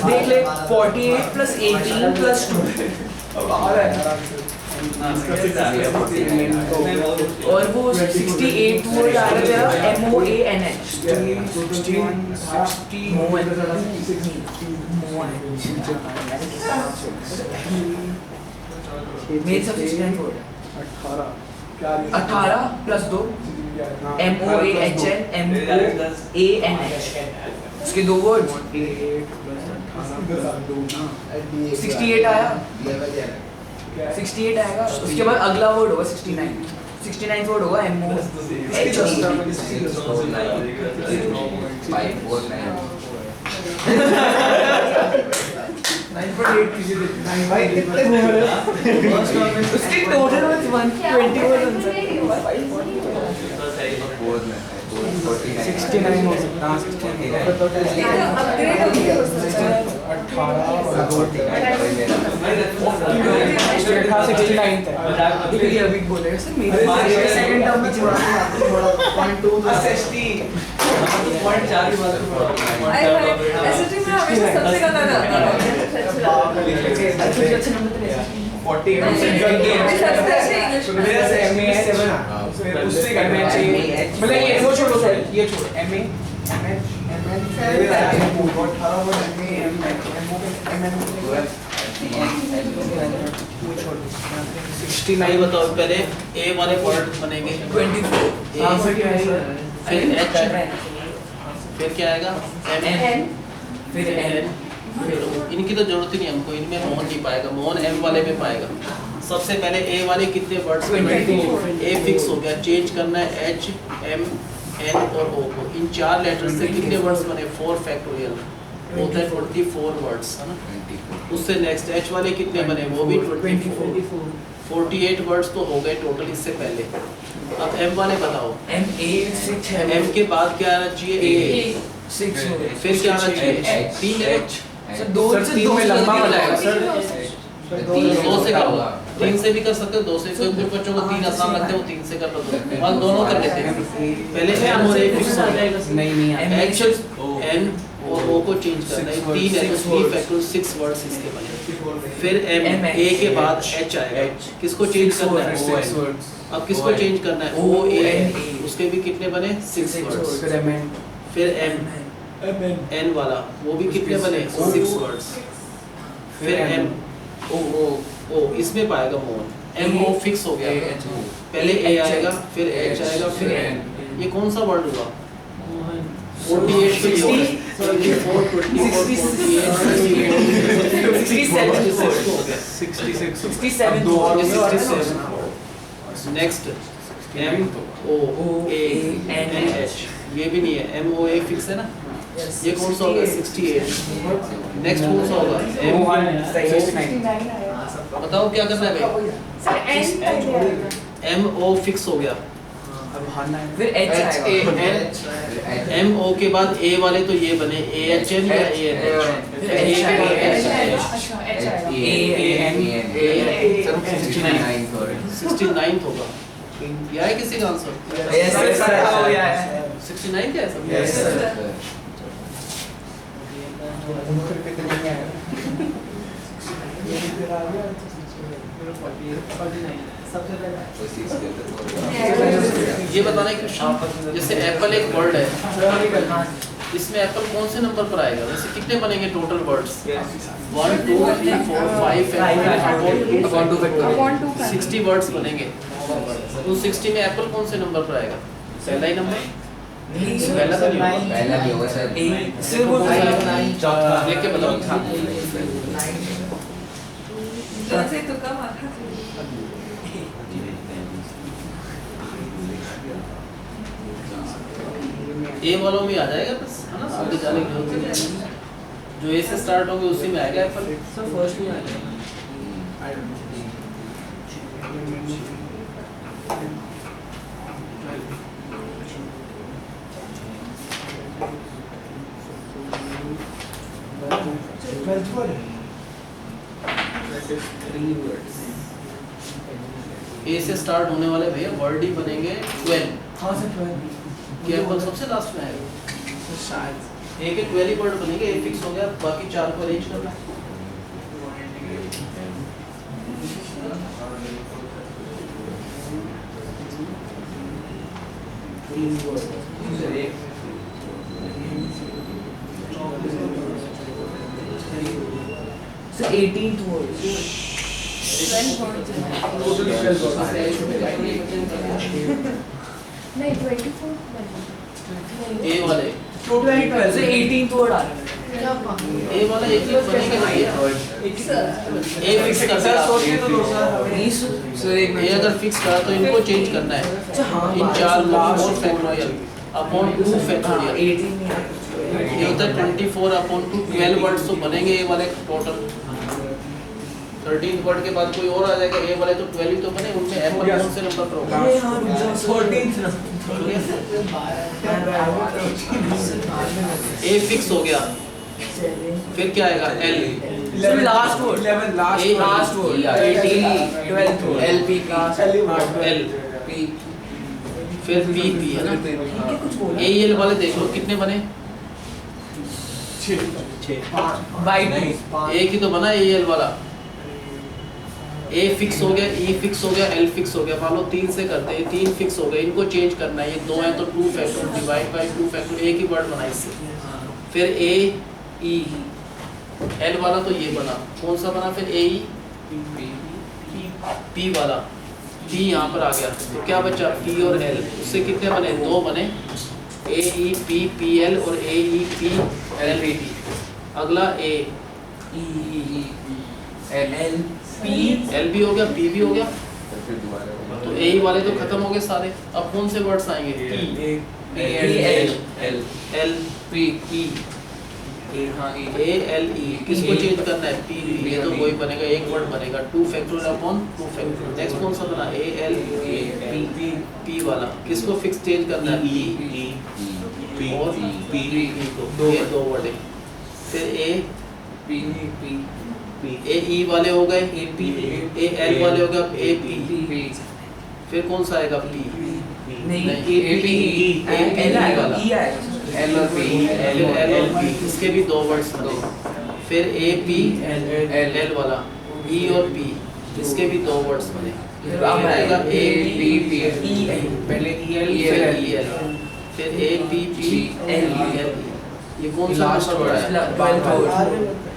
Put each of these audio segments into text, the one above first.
देख ले 48 plus 18 plus 2 अब आ रहा है आराम से। और वो 68 वो आ रहा है MOANH 60 मेरे सब 69 हो रहा है 18 प्लस 2 MOAHN MOANH उसके दो वर्ड 68 आया 68 आएगा उसके बाद अगला वर्ड होगा 69 वर्ड होगा MOAHN 9.8 भाई कितने उसके टोटल में 120 वर्ड आंसर 69 हो सकता है 69 देखिए अभी बोलेगा सर मेरे सेकंड टर्म में थोड़ा 0.2 0.4 की बात एसएसटी में हमेशा सबसे ज्यादा आता है अच्छा नंबर तो 48 मेरा से MA 7 फिर उससे करना चाहिए मतलब ये वो छोड़ो ये छोड़ो MA MH MN 69 बताओ पहले A वाले वर्ड बनेंगे 24 फिर H फिर क्या आएगा एन फिर N इनकी तो जरूरत ही नहीं हमको, इनमें मोहन नहीं पाएगा, मोहन M वाले में पाएगा। सबसे पहले A वाले कितने वर्ड्स A फिक्स हो गया, चेंज करना है H M N और O को। इन चार लेटर्स से कितने वर्ड्स बने 4 फैक्टोरियल होता है 24 वर्ड्स है ना। उससे नेक्स्ट H वाले कितने बने वो भी 48 वर्ड्स तो हो गए टोटल इससे पहले। अब M वाले बताओ MA 6 है M के बाद क्या आना चाहिए A 6 हो गए फिर क्या आना चाहिए 3 H सर 2 से 2 में लंबा हो जाएगा सर 2 से क्या होगा 3 से भी कर सकते हो 2 से, कोई कुछ बच्चों को 3 आसान लगते हैं वो 3 से कर लो और दोनों कर लेते हैं। पहले M और A फिक्स हो जाएगा नहीं H N और O को चेंज करना है 3 है तो 3 फैक्टोरियल 6 वर्ड्स इसके बने। फिर M A के बाद H आएगा, किसको चेंज करना है अब किसको चेंज करना है O A उसके भी कितने बने 6 वर्ड्स। फिर M N वाला वो भी कितने बने 6 वर्ड्स। फिर M O इसमें पाएगा मोहन M O फिक्स हो गया पहले A आएगा फिर H आएगा फिर N ये कौन सा वर्ड हुआ 48 67 next M O A N H ये भी नहीं है M O A फिक्स है ना ये कौन सा होगा 68 नेक्स्ट कौन सा होगा बताओ क्या करना है भाई M O फिक्स हो गया फिर H आएगा M O के बाद A वाले तो ये बने A H N या A N H 69 होगा यह है किसी का आंसर 69 क्या है सब ये बताना है क्वेश्चन जैसे एप्पल एक वर्ड है इसमें एप्पल कौन से नंबर पर आएगा वैसे कितने बनेंगे टोटल वर्ड्स 1 2 3 4 5 60 वर्ड्स बनेंगे तो 60 में एप्पल कौन से नंबर पर आएगा पहला ही नंबर पहला तो नहीं होगा सर लेके बताओ जैसे तो कम आता ए वालों में आ जाएगा बस है ना आगे जाने की जरूरत नहीं जो ए से स्टार्ट होंगे उसी में आएगा एप्पल सर फर्स्ट में आएगा ए से स्टार्ट होने वाले भैया वर्ड ही बनेंगे 12 हाँ सर 12 कि एप्पल सबसे लास्ट में आएगा शायद ए के 12 वर्ड बनेंगे, ए फिक्स हो गया, बाकी 4 को अरेंज करना है। So 18th word. Totally 12 words. नहीं 24 ए वाले Total 12. So 18th word आ रहा है. ए वाला एक ही बनेगा ना, ए फिक्स कर दिया आपने। नहीं सर एक ये अगर फिक्स करा तो इनको चेंज करना है, इन 4 को 4 फैक्टोरियल अपॉन 2 फैक्टोरियल, 18 नहीं आ ये होता है 24 अपॉन 2, 12 वर्ड्स तो बनेंगे ए वाले टोटल। 13th वर्ड के बाद कोई और आ जाएगा, ए वाले तो 12 ही तो बने, उनमें एप्पल कौन से नंबर पर होगा? रहा. यहाँ रुक जाओ. 14th ना. ए फिक्स हो गया, फिर क्या आएगा? L So last word. 11 last A- Last word. 18th 12th word. LP class. L P. फिर पी पी है ना। कुछ बोला. ए एल वाले देख लो कितने बने, 6 By two. ए की तो बना ए एल वाला। ए फिक्स हो गया, ई फिक्स हो गया, एल फिक्स हो गया, मान लो 3 से करते हैं, 3 फिक्स हो गए, इनको चेंज करना है, ये 2 है तो 2 फैक्टर डिवाइड बाय 2 फैक्टर, एक ही वर्ड बना इससे। फिर ए ई एल वाला तो ये बना, कौन सा बना फिर? ए ई पी वाला, पी यहाँ पर आ गया, तो क्या बचा? पी और एल, उससे कितने बने? 2 बने, ए ई पी पी एल और ए ई पी एल पी। अगला ए E L P. एल भी हो गया, पी भी हो गया, तो ए ई वाले तो खत्म हो गए सारे। अब कौन से वर्ड्स आएंगे? P L L P E. हाँ E. ए एल ई, किसको चेंज करना है? पी पी, ये तो वही बनेगा, एक वर्ड बनेगा, 2 फैक्टोरियल अपॉन 2 फैक्टोरियल। नेक्स्ट कौन सा बना? ए एल पी पी वाला, किसको फिक्स चेंज करना है? पी और पी को, ये 2 वर्ड है। फिर ए P P ए ई वाले हो गए, A P ए एल वाले हो गए, ए पी, P. फिर कौन सा आएगा? पी नहीं नहीं, A P L आएगा. E आएगा. L और P. एल एल और पी, इसके भी 2 वर्ड्स बने। फिर ए पी एल वाला, ई और पी, इसके भी 2 वर्ड्स बने। फिर अब आएगा ए पी पी E पहले E L फिर ई एल, फिर A P P L L. ये कौन सा लास्ट नंबर वर्ड. है? 12th word.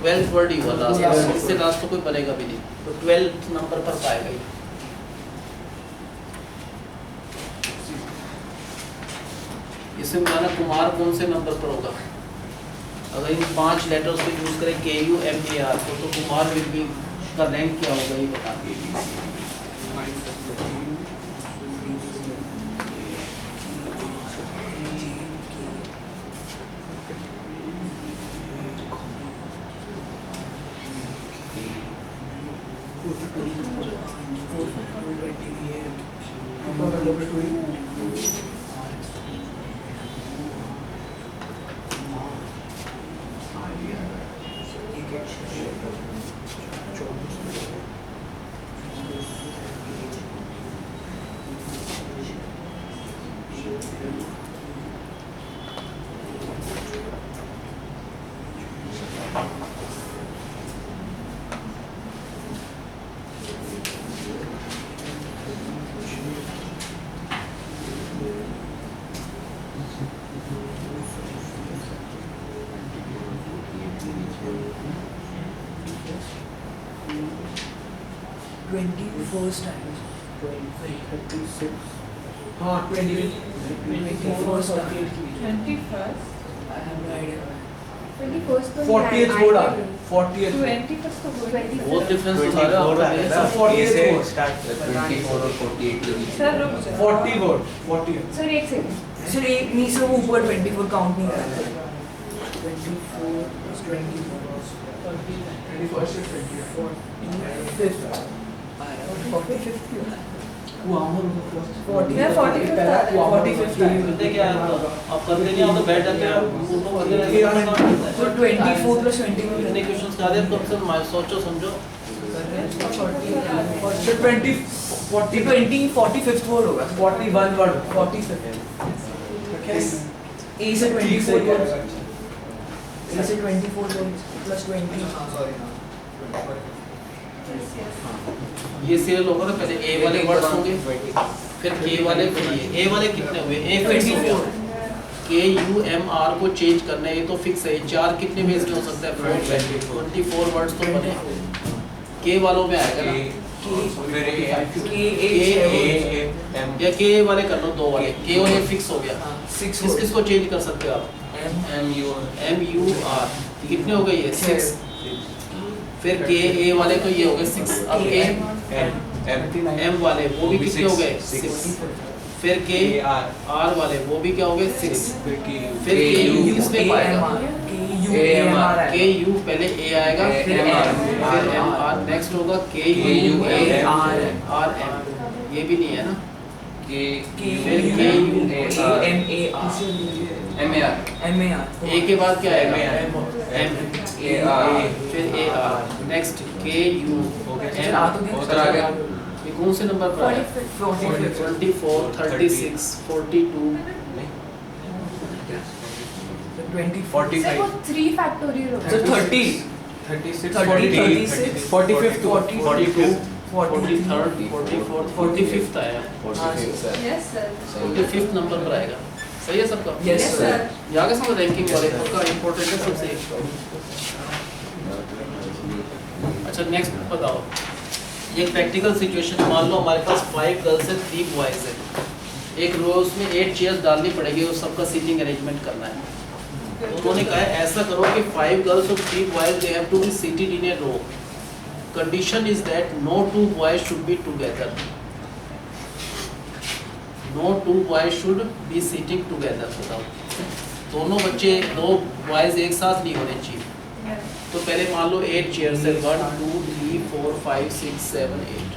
12th वर्ड ही हुआ लास्ट, इससे लास्ट तो कोई बनेगा भी नहीं, तो 12th नंबर पर पाएगा ये। इसमें बताना कुमार कौन से नंबर पर होगा। अगर इन 5 लेटर्स को यूज करें KUMAR को, तो कुमार विल बी का रैंक क्या होगा ये बता दीजिए। First time. 36 हाँ 20 First time. 21st I have no idea. 21st तो 40th word आ रहा है 40th 21st तो बहुत डिफरेंस तो सारे आपका है। सर 40th word सर रुक जाओ 40 word 40th सर एक सेकंड सर एक नहीं सर वो ऊपर 24 काउंट नहीं कर रहा. 24 plus 24. 21st से 45th. 45th क्यों है? मैं 45th आ रहा है 45th है. करते क्या है आप करते नहीं हो तो बैठ जाते हैं फोटो वगैरह तो 24 plus 21 इतने क्वेश्चंस का दे तो सब सोचो समझो फिर 20 45th word होगा. 41 word 45th. A से 24 word. A से 24 plus 20. ये सीरियल होगा ना, पहले ए वाले वर्ड्स होंगे, फिर के वाले, फिर ये ए वाले कितने हुए, ए फिक्स हो गया, के यू एम आर को चेंज करना है, ये तो फिक्स है, चार कितने बेस में हो सकता है, 24 वर्ड्स तो बने, के वालों में आएगा ना, या के वाले कर लो, दो वाले, के और ए फिक्स हो गया, किसको चेंज कर सकते हो आप, एम यू आर, कितने हो गए ये 6, फिर के ए वाले तो ये हो गए 6, अब के एम वाले वो भी कितने हो गए 6, फिर के आर वाले वो भी क्या हो गए 6, फिर के यू किसमें पाएगा, के यू पहले ए आएगा, फिर एम आर, नेक्स्ट होगा के यू ए आर एम, ये भी नहीं है ना, फिर के यू एम ए आर, ए के बाद क्या आएगा एम, फिर ए आर, नेक्स्ट के यू एम, ये कौन से नंबर पर है, 24, 36, 42, 20, सर वो 3 फैक्टोरियल होगा। So 30, 36, 46, 45, 42, 43rd, 44th, 45th आया, यस सर। 45th नंबर पर आएगा, सही है सबका, Yes, यस sir. सर। यहाँ के सब रैंकिंग वाले का इम्पोर्टेंट है सबसे। अच्छा नेक्स्ट बताओ, ये प्रैक्टिकल सिचुएशन, मान लो हमारे पास 5 गर्ल्स है 3 बॉयज है, एक रो उसमें 8 चेयर्स डालनी पड़ेगी और सबका सीटिंग अरेंजमेंट करना है, तो उन्होंने कहा है ऐसा करो कि 5 गर्ल्स और 3 boys they have to be seated in a row, condition is that no 2 boys should be together, no 2 boys should be sitting together, बताओ दोनों बच्चे, 2 बॉयज एक साथ नहीं होने चाहिए, तो पहले मान लो 8 चेयर्स है, 1 2 3 4 5 6 7 8,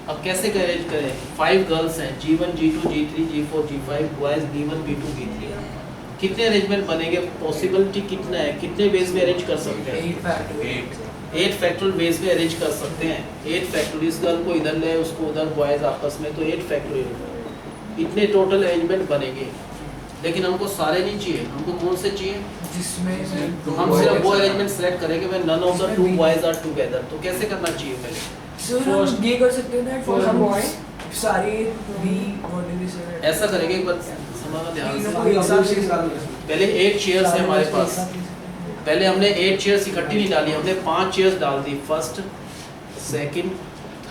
अब कैसे अरेंज करें, 5 गर्ल्स हैं, G1 G2 G3 G4 G5 boys B1 B2 B3, कितने अरेंजमेंट बनेंगे, पॉसिबिलिटी कितना है, कितने बेस में अरेंज कर सकते हैं, 8 फैक्टोरियल बेस में अरेंज कर सकते हैं, 8 फैक्टोरियल, इस गर्ल को इधर ले उसको उधर, बॉयज आपस में, तो 8 फैक्टोरियल, इतने टोटल अरेंजमेंट बनेंगे, लेकिन हमको सारे नहीं चाहिए, हमको कौन से चाहिए, जिसमें तो हम सिर्फ वो अरेंजमेंट सेलेक्ट करेंगे when none of the 2 boys are together, तो कैसे करना चाहिए पहले, सर हम ये कर सकते हैं ना, For हम boy. सारे भी व्हाट डू वी से, ऐसा करेंगे, एक बार समझना ध्यान से, अभी सब चीज डाल दो। पहले 8 चेयर्स है हमारे पास, पहले हमने 8 चेयर्स इकट्ठी नहीं डाली, हमने 5 चेयर्स डाल दी, फर्स्ट सेकंड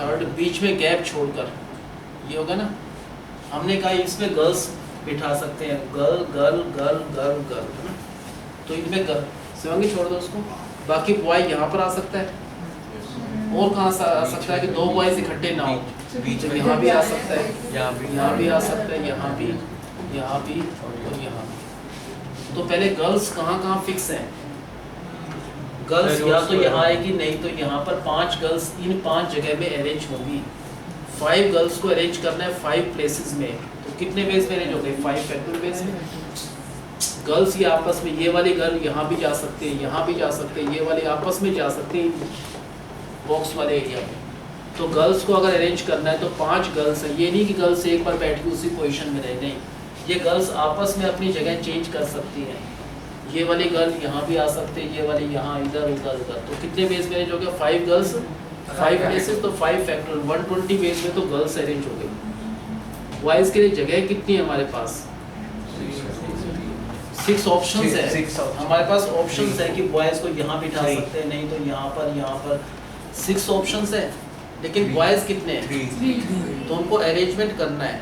थर्ड, बीच में गैप छोड़कर, ये होगा ना, हमने कहा इसमें गर्ल्स बिठा सकते हैं, girl girl girl girl girl, है ना, तो इनमें गर्ल शिवांगी छोड़ दो उसको, बाकी बॉय यहाँ पर आ सकता है, और कहाँ से आ सकता है कि 2 बॉयज इकट्ठे ना हो, बीच में यहाँ भी आ सकता है, यहाँ भी आ सकता है, यहाँ भी और यहाँ भी, तो पहले गर्ल्स कहाँ कहाँ फिक्स हैं, गर्ल्स या तो यहाँ आएगी, नहीं तो यहाँ पर 5 गर्ल्स इन 5 जगह में अरेंज होंगी, 5 गर्ल्स को अरेंज करना है 5 प्लेसेस में, तो कितने बेस में अरेंज हो गए, 5 फैक्टोरियल बेस में, गर्ल्स ये आपस में, ये वाली गर्ल यहाँ भी जा सकते हैं, यहाँ भी जा सकते हैं, ये वाली आपस में जा सकते हैं बॉक्स वाले एरिया में, तो गर्ल्स को अगर अरेंज करना है तो 5 गर्ल्स हैं, ये नहीं कि गर्ल्स एक बार बैठ के उसी पोजीशन में रहे, नहीं, ये गर्ल्स आपस में अपनी जगह चेंज कर सकती हैं, ये वाली गर्ल यहाँ भी आ सकते हैं, ये वाली यहाँ, इधर उधर उधर, तो कितने बेस में अरेंज हो गया, 5 गर्ल्स 5 प्लेसेस, तो 5 फैक्टोरियल 120 बेस में तो गर्ल्स अरेंज हो गई, बॉयज के लिए जगह कितनी है हमारे पास, 6 ऑप्शंस है, हमारे पास ऑप्शंस है कि बॉयज को यहाँ बिठा सकते हैं, नहीं तो यहाँ पर 6 ऑप्शंस है, लेकिन बॉयज कितने हैं, तो उनको अरेंजमेंट करना है,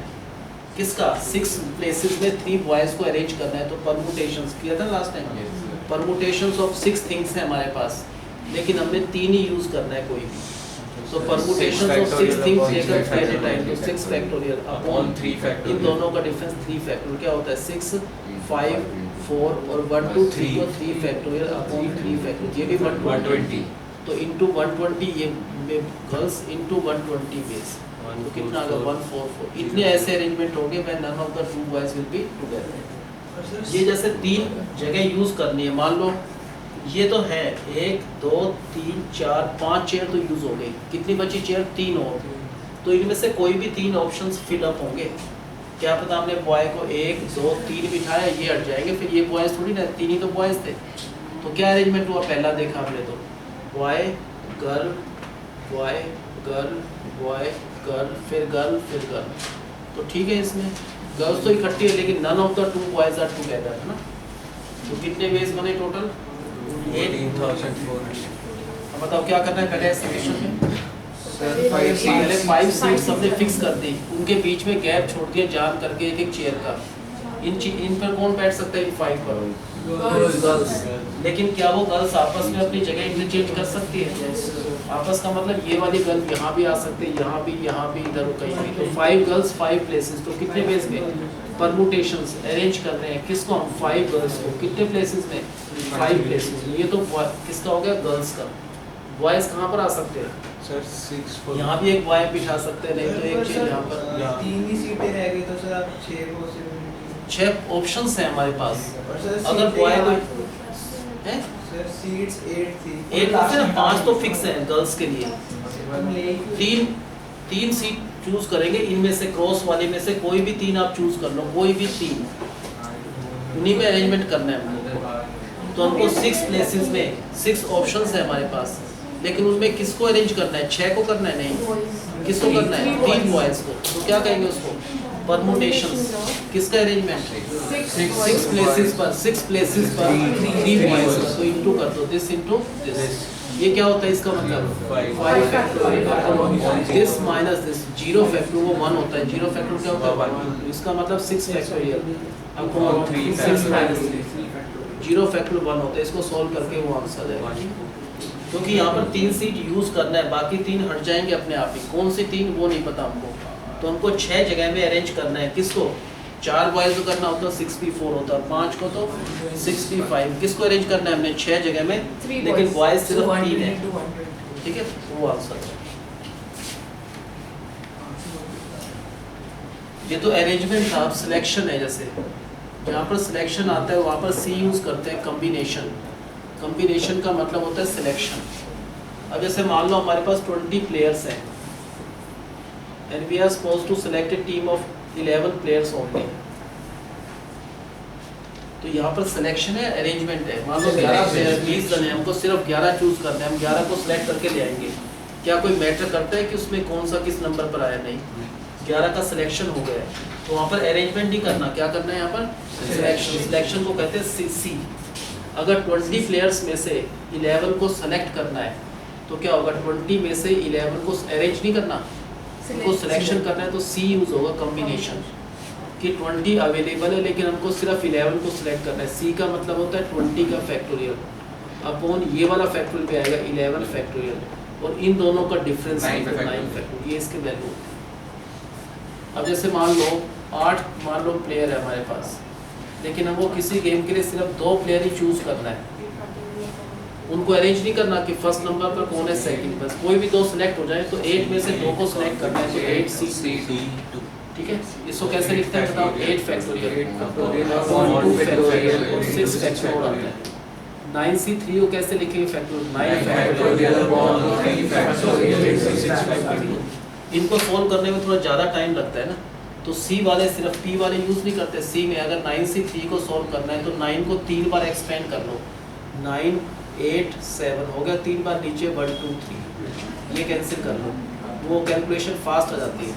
किसका 6 प्लेसेस में 3 बॉयज को अरेंज करना है, तो परमुटेशंस किया था last time, permutations of 6 things है हमारे पास, लेकिन हमने 3 ही यूज करना है कोई भी, तो परमुटेशंस ऑफ 6 थिंग्स लेकर एट ए टाइम, तो 6 फैक्टोरियल अपॉन 3 फैक्टोरियल, इन दोनों का डिफरेंस 3 फैक्टोरियल क्या होता है, 6 5 4 और 1 2 3 को 3 फैक्टोरियल अपॉन 3 फैक्टोरियल, ये भी 120, तो इनटू 120, ये गर्ल्स इनटू 120 बेस, तो कितना आ गया 144, इतने ऐसे अरेंजमेंट होंगे when none of the 2 boys will be together, ये जैसे 3 जगह यूज करनी है, मान लो ये तो है 1 2 3 4 5 चेयर तो यूज हो गई, कितनी बची चेयर, 3 और, तो इनमें से कोई भी 3 ऑप्शंस फिल अप होंगे, क्या पता हमने बॉय को 1 2 3 बिठाया, ये हट जाएंगे, फिर ये बॉयज थोड़ी ना, 3 ही तो बॉयज थे, तो क्या अरेंजमेंट हुआ, पहला देखा हमने तो boy girl boy girl boy girl फिर गर्ल फिर गर्ल। तो ठीक है, इसमें गर्ल्स तो इकट्ठी है लेकिन none of the two boys are together, है ना। तो कितने वेज बने टोटल 14,400। अब बताओ क्या करना है पहले एस्टिमेशन में। सर 5 पहले सीट्स 5 सीट्स हमने फिक्स कर दी, उनके बीच में गैप छोड़ दिया जान करके एक एक चेयर का। इन पर कौन बैठ सकता है, इन 5 पर गर्ल्स। लेकिन क्या वो गर्ल्स आपस में अपनी जगह इंटरचेंज कर सकती है? आपस का मतलब ये वाली गर्ल यहाँ भी आ सकते हैं, यहाँ भी, इधर कहीं भी। तो 5 गर्ल्स 5 प्लेसेस, तो कितने वेज में परमुटेशंस अरेंज कर रहे हैं किसको हम, 5 गर्ल्स को कितने प्लेसेस में 5 प्लेसेस में। ये तो किसका हो गया, गर्ल्स का। बॉयज कहाँ पर आ सकते हैं, सर 6 for यहाँ भी एक बॉय बिठा सकते हैं, नहीं तो एक चेयर यहाँ पर। यहाँ। 3 ही सीटें रह गई तो सर आप 6 पॉसिबिलिटी 6 ऑप्शंस हैं हमारे पास। और सर अगर सीटें बॉय आठ- कोई है सर सीट्स 8 थी 8 से 5 तो फिक्स है गर्ल्स के लिए। हम ले ही- तीन सीट चूज करेंगे, इनमें से क्रॉस वाले में से कोई भी 3 आप चूज कर लो, कोई भी 3 उन्हीं में अरेंजमेंट करना है हमको। तो हमको 6 प्लेसेस में 6 ऑप्शंस है हमारे पास, लेकिन उनमें किसको अरेंज करना है, 6 को करना है, नहीं किसको करना है, 3 बॉयज को। तो क्या कहेंगे उसको, परमुटेशंस। किसका अरेंजमेंट, 6 प्लेसेस पर 3 बॉयज का। तो इनटू कर दो, दिस इनटू दिस। ये क्या होता है इसका मतलब 5 factorial this minus this, 0 factorial वो 1 होता है, 0 फैक्टोरियल क्या होता है, इसका मतलब 6 फैक्टोरियल अपॉन 6 माइनस 0 फैक्टोरियल 1 होता है। इसको सॉल्व करके वो आंसर है, क्योंकि यहाँ पर 3 सीट यूज करना है, बाकी 3 हट जाएंगे अपने आप ही। कौन सी 3 वो नहीं पता हमको, तो हमको 6 जगह में अरेंज करना है। किसको, 4 बॉयज को करना होता है 6p4 होता है, 5 को तो 6p5। किसको अरेंज करना है हमने 6 जगह में, लेकिन बॉयज सिर्फ 3 है, ठीक है। वो आंसर है। ये तो अरेंजमेंट था, अब सिलेक्शन है। जैसे जहाँ पर सिलेक्शन आता है वहाँ पर सी यूज करते हैं, कम्बिनेशन। कम्बिनेशन का मतलब होता है सिलेक्शन। अब जैसे मान लो हमारे पास 20 प्लेयर्स हैं and we are supposed to select a team of 11 players only. तो यहाँ पर सिलेक्शन है, अरेंजमेंट है। मान लो 11 प्लेयर 20 जन है, हमको सिर्फ 11 चूज करना है, हम 11 को सिलेक्ट करके ले आएंगे। क्या कोई मैटर करता है कि उसमें कौन सा किस नंबर पर आया, नहीं, 11 का सिलेक्शन हो गया है। तो वहाँ पर अरेंजमेंट नहीं करना, क्या करना है यहाँ पर सिलेक्शन। सिलेक्शन को कहते हैं सी। अगर 20 प्लेयर्स में से 11 को सेलेक्ट करना है तो क्या होगा, 20 में से 11 को अरेंज नहीं करना, उनको सिलेक्शन करना है, तो सी यूज होगा कॉम्बिनेशन कि 20 अवेलेबल है लेकिन हमको सिर्फ 11 को सिलेक्ट करना है। सी का मतलब होता है 20 का फैक्टोरियल अपॉन ये वाला फैक्टोरियल पे आएगा 11 फैक्टोरियल, और इन दोनों का डिफरेंस 9 फैक्टोरियल, ये इसके वैल्यू। अब जैसे मान लो 8 प्लेयर है हमारे पास, लेकिन हमको किसी गेम के लिए सिर्फ 2 प्लेयर ही चूज करना है। उनको अरेंज नहीं करना कि फर्स्ट नंबर पर कौन है, सेकंड, बस कोई भी 2 सिलेक्ट हो जाए। तो 8 में से 2 को सिलेक्ट करना है, तो 8C2, ठीक है। इसको कैसे लिखते हैं बताओ, 8 फैक्टोरियल अपॉन 2 फैक्टोरियल और 6 फैक्टोरियल आता है। 9C3 को कैसे लिखेंगे factorial, 9 factorial upon 3 factorial 6 factorial. इनको सोल्व करने में थोड़ा ज़्यादा टाइम लगता है ना, तो सी वाले सिर्फ पी वाले यूज़ नहीं करते। सी में अगर 9C3 को सोल्व करना है तो 9 को 3 बार एक्सपेंड कर लो, 9 8 7 हो गया, 3 बार नीचे 1 2 3, ये कैंसिल कर लो, वो कैलकुलेशन फास्ट हो जाती है।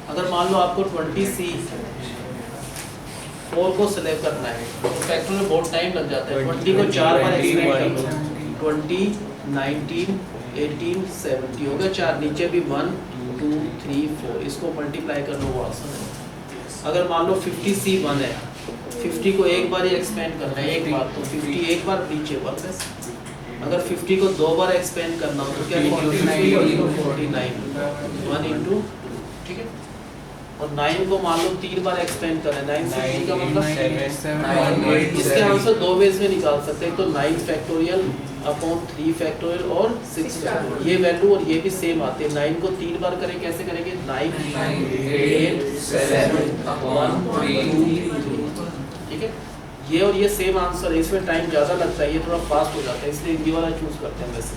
अगर मान लो आपको 20C4 को सेलेक्ट करना है तो फैक्टोरियल में बहुत टाइम लग जाता है। 20 को 4 बार एक्सपेंड कर लो, 20 19 18 70 हो गया, 4 नीचे भी 1 2 3 4, इसको मल्टीप्लाई कर लो, वो आंसर है। अगर मान लो 50C1 है, 50 को एक बार ही एक्सपेंड करना है, एक बार, तो 50 एक बार नीचे वापस। अगर 50 को 2 बार एक्सपेंड करना हो तो क्या 49 1 इंटू, ठीक है। और 9 को मान लो 3 बार एक्सपेंड करना है, 9 से 3 का मतलब इसके आंसर 2 वेज में निकाल सकते हैं। तो 9 फैक्टोरियल अपॉन 3 फैक्टोरियल और 6 फैक्टोरियल, ये वैल्यू और ये भी सेम आते हैं। 9 को 3 बार करें, कैसे करेंगे, 9 8 7 1 3, ठीक है। ये और ये सेम आंसर है, इसमें टाइम ज़्यादा लगता है, ये थोड़ा फास्ट हो जाता है, इसलिए ये वाला चूज करते हैं। वैसे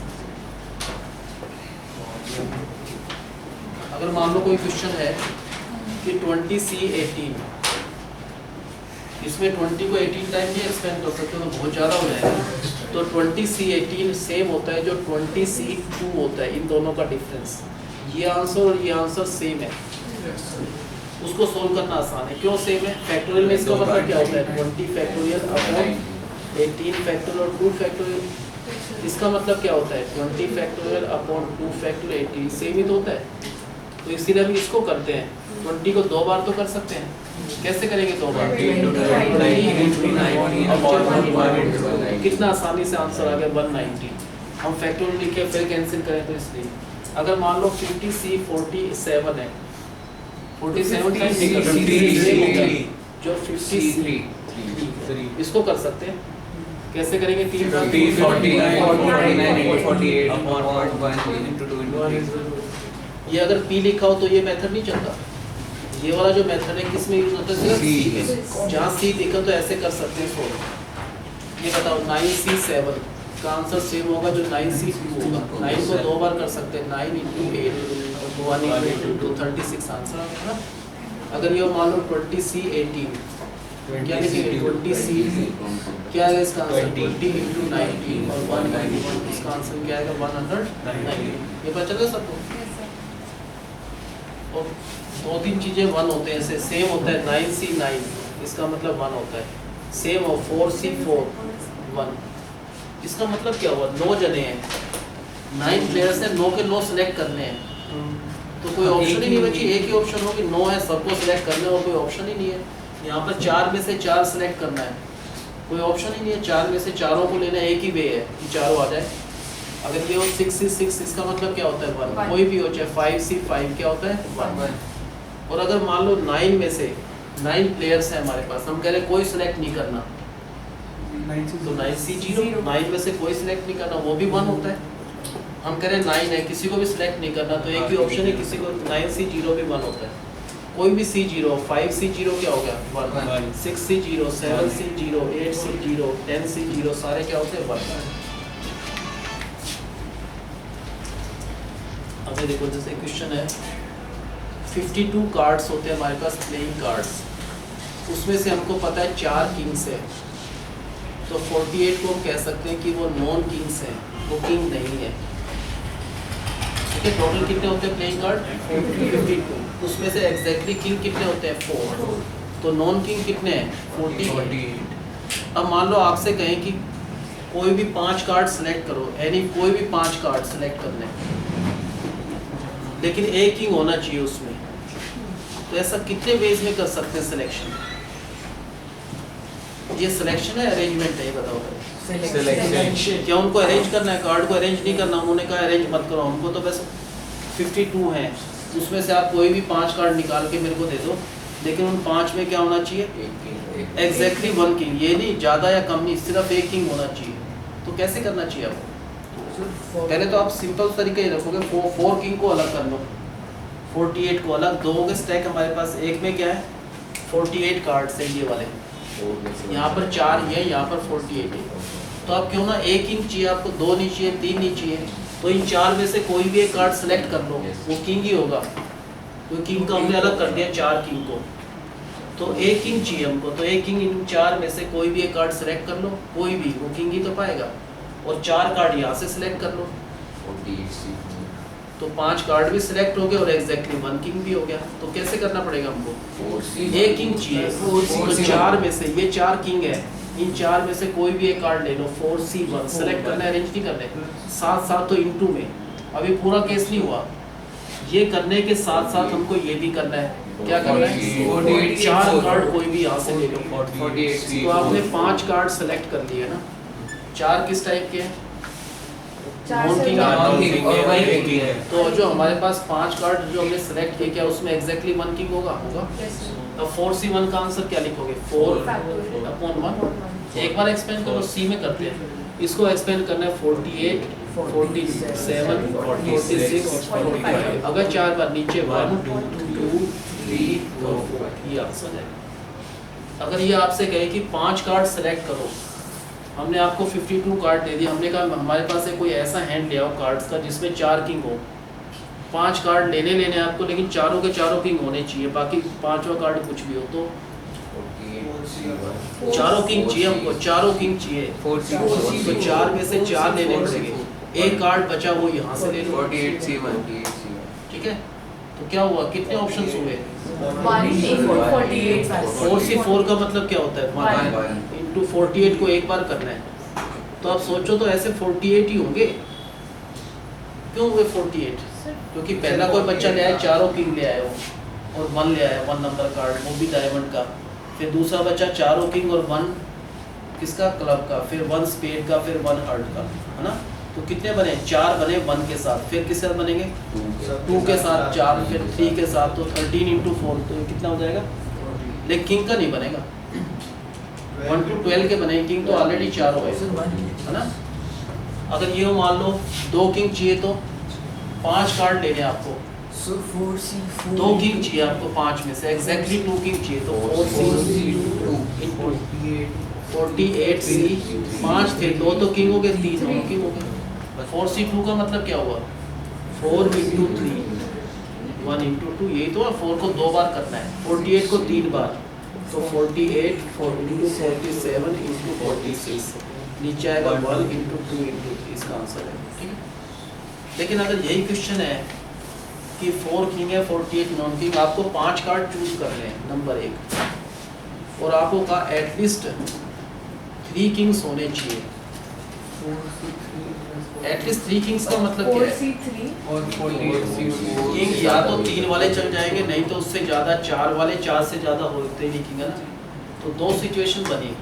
अगर मान लो कोई क्वेश्चन है कि 20C18, इसमें 20 को 18 टाइम नहीं एक्सपेंड कर सकते तो बहुत ज़्यादा हो जाएगा। तो 20C18 सेम होता है जो 20C2 होता है, इन दोनों का डिफरेंस। ये आंसर और ये आंसर सेम है, उसको सोल्व करना आसान है। क्यों सेम है? फैक्टोरियल में इसका मतलब क्या होता है? 20 फैक्टोरियल अपॉन 18 फैक्टोरियल और 2 फैक्टोरियल। इसका मतलब क्या होता है? 20 फैक्टोरियल अपॉन 2 फैक्टोरियल 18 सेम ही तो होता है। तो इसीलिए हम इसको करते हैं, 20 को 2 बार तो कर सकते हैं। कैसे करेंगे 2 बार? कितना आसानी से आंसर आ गया 190। हम फैक्टोरियल लिखे फिर कैंसिल करें तो इसलिए अगर मान लो 50C47 है, 47 टाइम्स जो 50C इसको कर सकते हैं। कैसे करेंगे? 3 ये अगर P लिखा हो तो ये मेथड नहीं चलता। ये वाला जो मेथड है किस में यूज होता है? सिर्फ C में। जहाँ C लिखा तो ऐसे कर सकते हैं सोल्व। ये बताओ 9C7 का आंसर सेम होगा जो 9C2 होगा। 9 को 2 बार कर सकते हैं, 9 × 8 और 1 × 2 36 आंसर आ गया ना। अगर ये मान लो 20C18 क्या लिखेंगे? 20C क्या है इसका आंसर? 20 × 19 और 1 × 1 इसका आंसर क्या आएगा? 190। ये पता चला सबको? और 2-3 चीजें 1 होते हैं, ऐसे सेम होता है 9C9 इसका मतलब 1 होता है। सेम हो 4C4 1 इसका मतलब क्या हुआ? 9 जने हैं, 9 प्लेयर्स हैं, 9 के 9 सेलेक्ट करने हैं। तो कोई ऑप्शन ही नहीं बची, एक ही ऑप्शन होगी 9 है सबको सेलेक्ट करना और कोई ऑप्शन ही नहीं है। यहाँ पर 4 में से 4 सेलेक्ट करना है, कोई ऑप्शन ही नहीं है। 4 में से चारों को लेना एक ही वे है कि चारों आ जाए। अगर ये हो 6C6 इसका मतलब क्या होता है? 1। कोई भी हो चाहे 5C5 क्या होता है? 1। और अगर मान लो 9 में से 9 प्लेयर्स हैं हमारे पास, हम कह रहे कोई सिलेक्ट नहीं करना तो 9C0, 9 में से कोई सिलेक्ट नहीं करना वो भी 1 होता है। हम कह रहे 9 है किसी को भी सिलेक्ट नहीं करना तो एक ही ऑप्शन है, किसी को 9C0 भी 1 होता है। कोई भी C0, 5C0 क्या हो गया? 1। 6C0, 7C0, 8C0, 10C0 सारे क्या होते हैं? 1। अब देखो जैसे क्वेश्चन है 52 कार्ड्स होते हैं हमारे पास प्लेइंग कार्ड्स, उसमें से हमको पता है 4 किंग्स है। तो 48 को हम कह सकते हैं कि वो नॉन किंग्स हैं, वो किंग नहीं है। ठीक है, टोटल कितने होते हैं प्लेइंग कार्ड? 52। उसमें से एग्जैक्टली किंग कितने होते हैं? 4। तो नॉन किंग कितने हैं? 48। अब मान लो आपसे कहें कि कोई भी 5 कार्ड सेलेक्ट करो, यानी कोई भी 5 कार्ड सेलेक्ट करने, लेकिन एक किंग होना चाहिए उसमें। तो ऐसा कितने वेज में कर सकते हैं सिलेक्शन? ये सिलेक्शन है अरेंजमेंट है? ये बताओ। सिलेक्शन क्या उनको अरेंज करना है? कार्ड को अरेंज नहीं करना, उन्होंने कहा अरेंज मत करो, उनको तो बस 52 हैं, उसमें से आप कोई भी 5 कार्ड निकाल के मेरे को दे दो, लेकिन उन 5 में क्या होना चाहिए? एग्जैक्टली 1 किंग, ये नहीं ज़्यादा या कम नहीं, सिर्फ एक किंग होना चाहिए। तो कैसे करना चाहिए आपको? पहले तो आप सिंपल तरीके ही रखोगे, 4 किंग को अलग कर लो, 48 को अलग, 2 के स्टैक हमारे पास, एक में क्या है? 48 कार्ड्स है ये वाले, यहाँ पर 4 ही है, यहाँ पर 48 है। तो आप क्यों ना एक किंग चाहिए आपको, 2 नहीं चाहिए, 3 नहीं चाहिए, तो इन 4 में से कोई भी एक कार्ड सेलेक्ट कर लो, वो किंग ही होगा। तो किंग का हमने अलग कर दिया 4 किंग को, तो एक किंग चाहिए हमको, तो एक किंग इन 4 में से कोई भी एक कार्ड सेलेक्ट कर लो, कोई भी, वो किंग ही तो पाएगा। और 4 कार्ड यहाँ से सिलेक्ट कर लो, तो 5 कार्ड भी सिलेक्ट हो गए और एग्जैक्टली 1 किंग भी हो गया। तो कैसे करना पड़ेगा हमको? एक किंग चाहिए, तो 4 में से ये 4 किंग है, इन 4 में से कोई भी एक कार्ड ले लो, 4C1 सेलेक्ट करना है, अरेंज नहीं करना है। साथ साथ तो इनटू में अभी पूरा केस नहीं हुआ, ये करने के साथ साथ हमको ये भी करना है, क्या करना है? 4 कार्ड कोई भी यहाँ से ले लो। तो आपने 5 कार्ड सेलेक्ट कर लिए ना, 4 किस टाइप के हैं? नॉन किंग है। तो जो हमारे पास 5 कार्ड जो हमने सेलेक्ट किए, क्या उसमें एग्जैक्टली 1 किंग होगा? तो 4C1 का आंसर क्या लिखोगे? 4/1। एक बार एक्सपेंड करो, C में करते हैं, इसको एक्सपेंड करना है 48, 47, 46, 45। अगर 4 बार नीचे 1, 2, 3, 4 ये आंसर है। अगर ये आपसे कहे कि 5 कार्ड सेलेक्ट करो, हमने आपको 52 कार्ड दे दिया, हमने कहा हमारे पास है कोई ऐसा हैंड ले आओ कार्ड्स का जिसमें 4 किंग हो। 5 कार्ड लेने आपको, लेकिन चारों के चारों किंग होने चाहिए, बाकी 5वां कार्ड कुछ भी हो। तो चारों किंग चाहिए हमको, चारों किंग चाहिए। तो 4 में से 4 लेने पड़ेंगे, एक कार्ड बचा वो यहाँ से ले लो। 48C1 ठीक है, तो क्या हुआ, कितने ऑप्शंस हुए? 48 4C4 का मतलब क्या होता है? 1 इंटू 48 को एक बार करना है। तो आप सोचो तो ऐसे 48 ही होंगे। क्यों हुए 48? क्योंकि पहला कोई बच्चा ले आया, चारों किंग ले आया वो और 1 ले आया, 1 नंबर कार्ड, वो भी डायमंड का। फिर दूसरा बच्चा चारों किंग और 1 किसका, क्लब का, फिर 1 स्पेड का, फिर 1 हार्ट का, है ना। तो कितने बने? 4 बने 1 के साथ, फिर किसके साथ बनेंगे? 2 के साथ 4, फिर 3 के साथ, तो 13 इंटू 4 तो कितना हो जाएगा? लेकिन किंग का नहीं बनेगा, 1 to 12 के बने, किंग तो ऑलरेडी 4 हो गए, है ना। अगर ये मान लो 2 किंग चाहिए तो 5 कार्ड लेने आपको, So 4C4 2 किंग चाहिए आपको 5 में से, एग्जैक्टली 2 किंग चाहिए, तो 4C2 48C 5 थे, 2 तो किंग हो गए, 3 दोनों किंग हो गए। 4C2 का मतलब क्या हुआ? 4 इंटू 3 1 इंटू 2, यही तो है। 4 को 2 बार करना है, 48 को 3 बार, तो 48 42 47 इंटू 46, नीचे आएगा 1 इंटू 2 इंटू 3, इसका आंसर है। ठीक है, लेकिन अगर यही क्वेश्चन है कि 4 किंग है 48 नॉन किंग, आपको 5 कार्ड चूज करने हैं, नंबर 1, और आपको कहा एटलीस्ट 3 किंग्स होने चाहिए। एटलीस्ट 3 किंग्स का मतलब क्या है? 4C3 और 48C2 किंग या तो 3 वाले चल जाएंगे, नहीं तो उससे ज़्यादा 4 वाले, 4 से ज़्यादा होते ही नहीं किंग, है ना। तो 2 सिचुएशन बनी।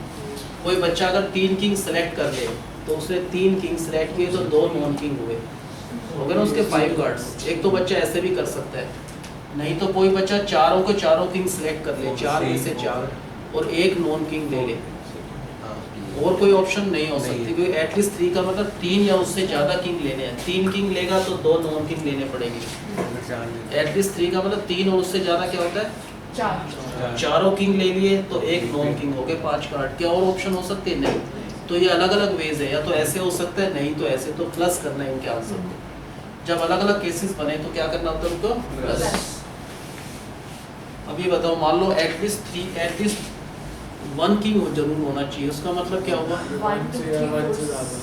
कोई बच्चा अगर 3 किंग सेलेक्ट कर ले तो उसने 3 किंग सेलेक्ट किए तो 2 नॉन किंग हुए, हो गए ना उसके 5 कार्ड्स। एक तो बच्चा ऐसे भी कर सकता है, नहीं तो कोई बच्चा चारों को चारों किंग सेलेक्ट कर ले, 4 में से 4, और 1 नॉन किंग ले ले, और कोई ऑप्शन नहीं हो सकती, क्योंकि एटलीस्ट 3 का मतलब 3 या उससे ज़्यादा किंग लेने हैं। 3 किंग लेगा तो 2 नॉन किंग लेने पड़ेंगे। एटलीस्ट 3 का मतलब 3 और उससे ज़्यादा क्या होता है? 4 चारों किंग ले लिए तो 1 नॉन किंग हो गए, 5 कार्ड। क्या और ऑप्शन हो सकते हैं? नहीं। तो ये अलग अलग वेज है, या तो ऐसे हो सकता है, नहीं तो ऐसे, तो प्लस करना है इनके आंसर को। जब अलग अलग केसेस बने तो क्या करना होता है उनको? प्लस। अब ये बताओ, मान लो एटलीस्ट 1 किंग जरूर होना चाहिए, उसका मतलब क्या होगा? 1 2 3 4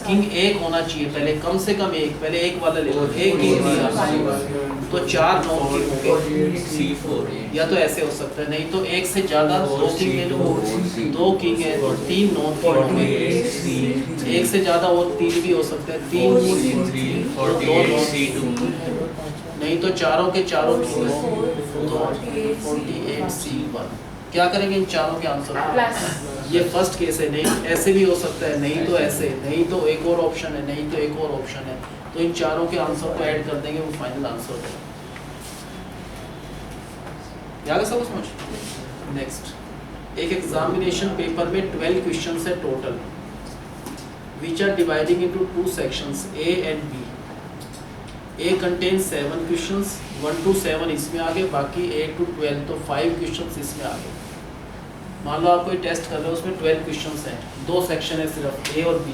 किंग 1 होना चाहिए पहले, कम से कम 1, पहले 1 वाला ले लो, 1 किंग दिया तो 4 नॉन किंग हो गए। या तो ऐसे हो सकता है, नहीं तो 1 से ज़्यादा 2 किंग ले लो, 2 किंग है तो 3 नॉन किंग हो गए। 1 से ज़्यादा और 3 भी हो सकता है, 3 और 2 नॉन, नहीं तो चारों के चारों किंग हो तो 48C1। क्या करेंगे इन चारों के आंसर? प्लस। ये फर्स्ट केस है, नहीं ऐसे भी हो सकता है, नहीं तो ऐसे, नहीं तो एक और ऑप्शन है, नहीं तो एक और ऑप्शन है, तो इन चारों के आंसर को ऐड कर देंगे, वो फाइनल आंसर होगा। याद सब समझ। नेक्स्ट, एक एग्जामिनेशन पेपर में 12 क्वेश्चंस है total, which are dividing into 2 sections A and B. A contains 7 questions, 1 to 7 इसमें आ गए, बाकी 8 to 12 तो 5 क्वेश्चंस इसमें आ गए। मान लो आप कोई टेस्ट कर रहे हो, उसमें 12 क्वेश्चंस हैं, 2 सेक्शन है सिर्फ, A और B।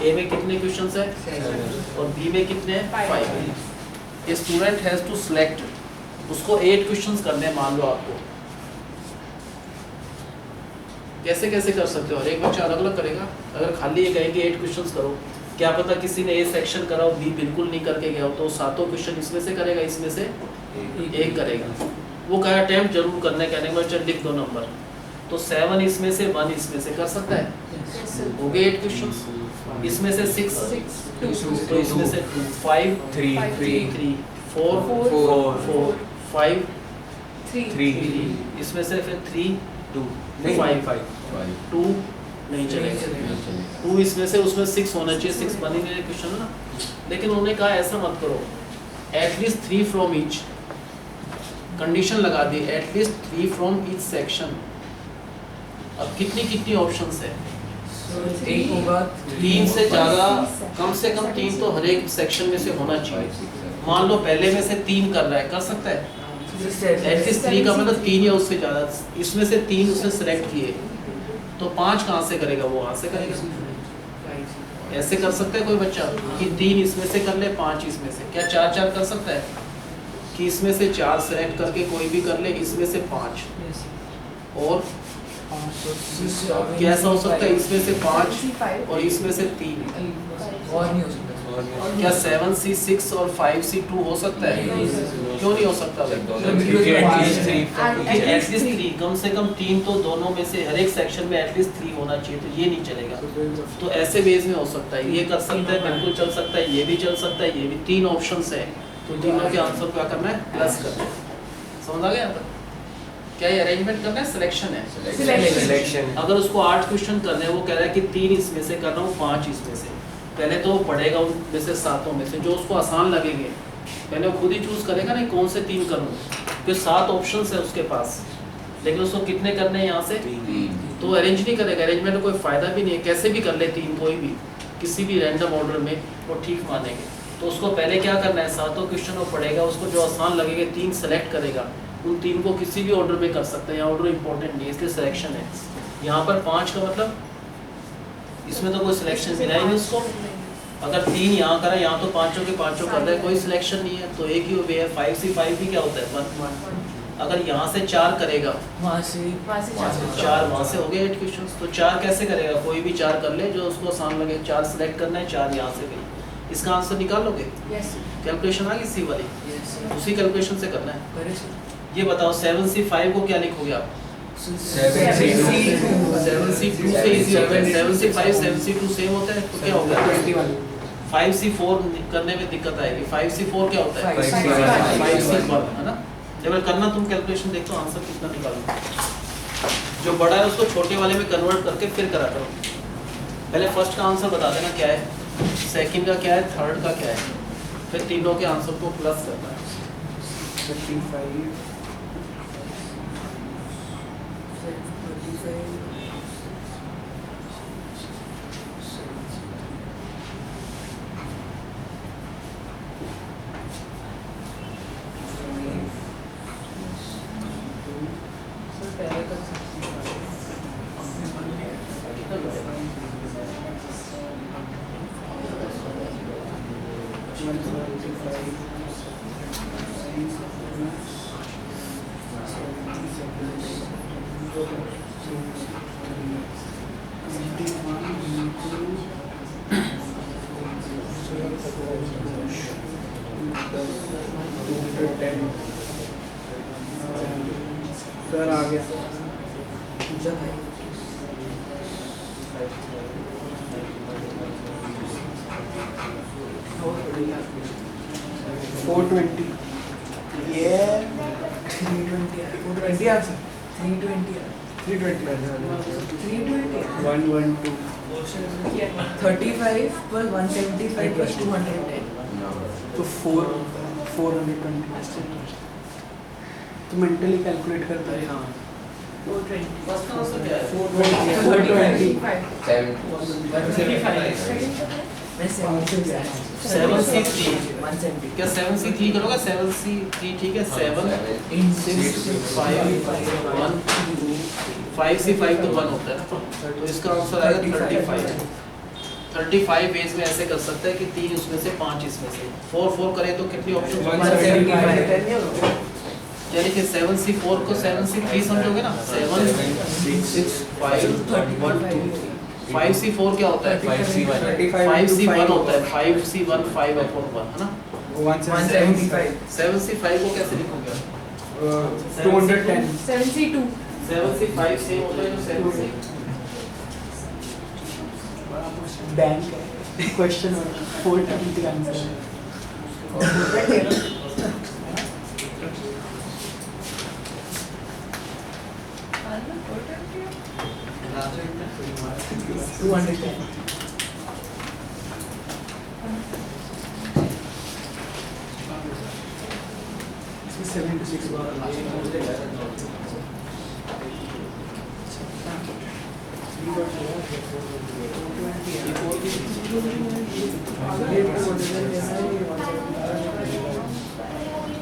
A में कितने क्वेश्चंस हैं? 7 और B में कितने हैं? 5 हैं। A student has to select, उसको 8 क्वेश्चंस करने हैं, मान लो आपको। कैसे कैसे कर सकते हो, और एक बच्चा अलग अलग करेगा। अगर खाली ये कहेंगे 8 क्वेश्चंस करो, क्या पता किसी ने A सेक्शन करा हो, B बिल्कुल नहीं करके गया हो, तो 7 क्वेश्चन इसमें से करेगा, इसमें से एक करेगा। वो कहा अटेम्प्ट जरूर करना है, कहने का चल लिख दो नंबर, तो 7 इसमें से, 1 इसमें से कर सकता है, हो गए 8 क्वेश्चंस। इसमें से 6 तो इसमें से 2 5 3 3 4 4 5 3 इसमें से फिर 3 2 5 2 नहीं चलेगा, 2 इसमें से, उसमें 6 होना चाहिए, 6 बन ही नहीं क्वेश्चन ना। लेकिन उन्होंने कहा ऐसा मत करो, एटलीस्ट 3 फ्रॉम ईच, कंडीशन लगा दी, एटलीस्ट 3 फ्रॉम ईच सेक्शन। अब कितनी कितनी ऑप्शंस है? 3 से ज़्यादा, कम से कम 3 तो हर एक सेक्शन में से होना चाहिए। मान लो पहले में से 3 कर रहा है, कर सकता है, एटलीस्ट 3 का मतलब 3 या उससे ज़्यादा, इसमें से 3 उसने सेलेक्ट किए, तो 5 कहाँ से करेगा? वो वहाँ से करेगा। ऐसे कर सकता है कोई बच्चा कि 3 इसमें से कर ले, 5 इसमें से। क्या 4 कर सकता है कि इसमें से 4 सेलेक्ट करके कोई भी कर ले, इसमें से 5 और कैसा हो सकता है? इसमें से 5 C5 और इसमें से 3। और नहीं हो सकता। क्या 7C6 और 5C2 हो सकता है? क्यों नहीं हो सकता भाई? एटलीस्ट 3, कम से कम 3 तो दोनों में से हर एक सेक्शन में एटलीस्ट 3 होना चाहिए, तो ये नहीं चलेगा। तो ऐसे बेस में हो सकता है, ये कर सकता है, बिल्कुल चल सकता है, ये भी चल सकता है, ये भी। 3 ऑप्शंस है, तो तीनों के आंसर क्या करना है? प्लस करना है। समझ आ गया यहाँ तक? क्या ये अरेंजमेंट करना है? सिलेक्शन है। सिलेक्शन। अगर उसको 8 क्वेश्चन करने हैं, वो कह रहा है कि 3 इसमें से कर रहा हूँ, 5 इसमें से। पहले तो वो पढ़ेगा उनमें से 7 में से जो उसको आसान लगेंगे, पहले वो खुद ही चूज करेगा नहीं कौन से 3 करूँ, क्योंकि 7 ऑप्शंस है उसके पास, लेकिन उसको कितने करने हैं यहाँ से? तो अरेंज नहीं करेगा। अरेंजमेंट में कोई फायदा भी नहीं है, कैसे भी कर ले 3 कोई भी, किसी भी रैंडम ऑर्डर में वो ठीक मानेंगे। तो उसको पहले क्या करना है? 7 क्वेश्चन वो पढ़ेगा, उसको जो आसान लगेगा 3 सेलेक्ट करेगा, उन 3 को किसी भी ऑर्डर में कर सकते हैं। यहाँ ऑर्डर इंपॉर्टेंट नहीं है, इसलिए सिलेक्शन है। यहाँ पर 5 का मतलब इसमें तो कोई सिलेक्शन मिला ही नहीं उसको। अगर 3 यहाँ करा, यहाँ तो 5 के 5 कर रहा है, कोई सिलेक्शन नहीं है, तो एक ही वे है। 5C5 भी क्या होता है? 1। अगर यहाँ से 4 करेगा, वहाँ से 4 वहाँ से हो गए 8 क्वेश्चन। तो 4 कैसे करेगा? कोई भी 4 कर ले जो उसको आसान लगे। 4 सेलेक्ट करना है, 4 यहाँ से गई। इसका आंसर निकाल लोगे? कैलकुलेशन आ गई सी वाली, उसी कैलकुलेशन से करना है। ये बताओ 7C5 को क्या लिखोगे आप? 7C2 से इजी होगा। 7C5 7C2 सेम होता है, तो क्या होगा? 5C4 करने में दिक्कत आएगी। 5C4 क्या होता है? 5C1 है ना। जब करना तुम कैलकुलेशन देखो आंसर कितना निकालो। जो बड़ा है उसको छोटे वाले में कन्वर्ट करके फिर करा करो। पहले फर्स्ट का आंसर बता देना क्या है, सेकंड का क्या है, थर्ड का क्या है, फिर तीनों के आंसर को प्लस करना है। सर आ गया। 420 ये 320 आंसर 320 112 35 plus 175 plus 210. तो 420 तो मेंटली कैलकुलेट करता है। हाँ 420. फर्स्ट का आंसर क्या है? 420 7C3 क्या 7C3 करोगे? 7C3 ठीक है। 7 6 5 1 2 5C5 तो 1 होता है ना, तो इसका आंसर आएगा 35 वेज में ऐसे कर सकते हैं कि 3 उसमें से 5 इसमें से। 4 करें तो कितनी ऑप्शन? 175 यानी कि 7C4 को 7C3 समझोगे ना। 7 6 5 1 2 5C4 क्या होता है? 5C1 होता है। 5C1 5/1 है ना। 175 7C5 को कैसे लिखोगे? 210 7C2. 7C5 सेम होता है जो 7C। बैंक क्वेश्चन 420 आंसर है।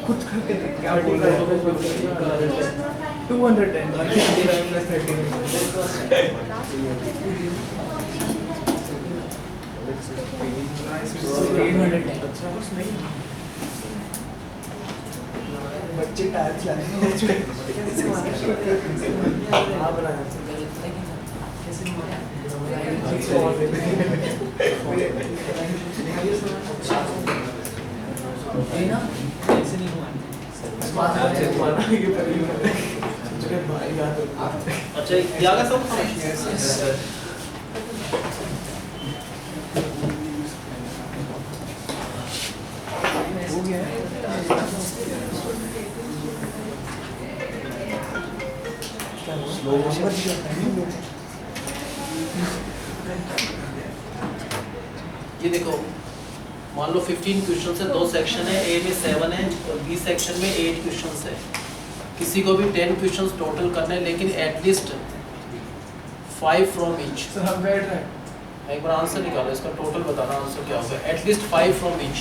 कुछ करके क्या बोल रहे हो? 210 बच्चे टायर चलाते हैं। अच्छा ये आ गया सब ये देखो मान लो 15 क्वेश्चन है, दो सेक्शन है, ए में 7 है और बी सेक्शन में 8 क्वेश्चन है। किसी को भी 10 क्वेश्चन टोटल करने हैं, लेकिन एटलीस्ट 5 फ्रॉम ईच। एक बार आंसर निकालो, इसका टोटल बताना आंसर क्या होगा। एटलीस्ट 5 फ्रॉम ईच,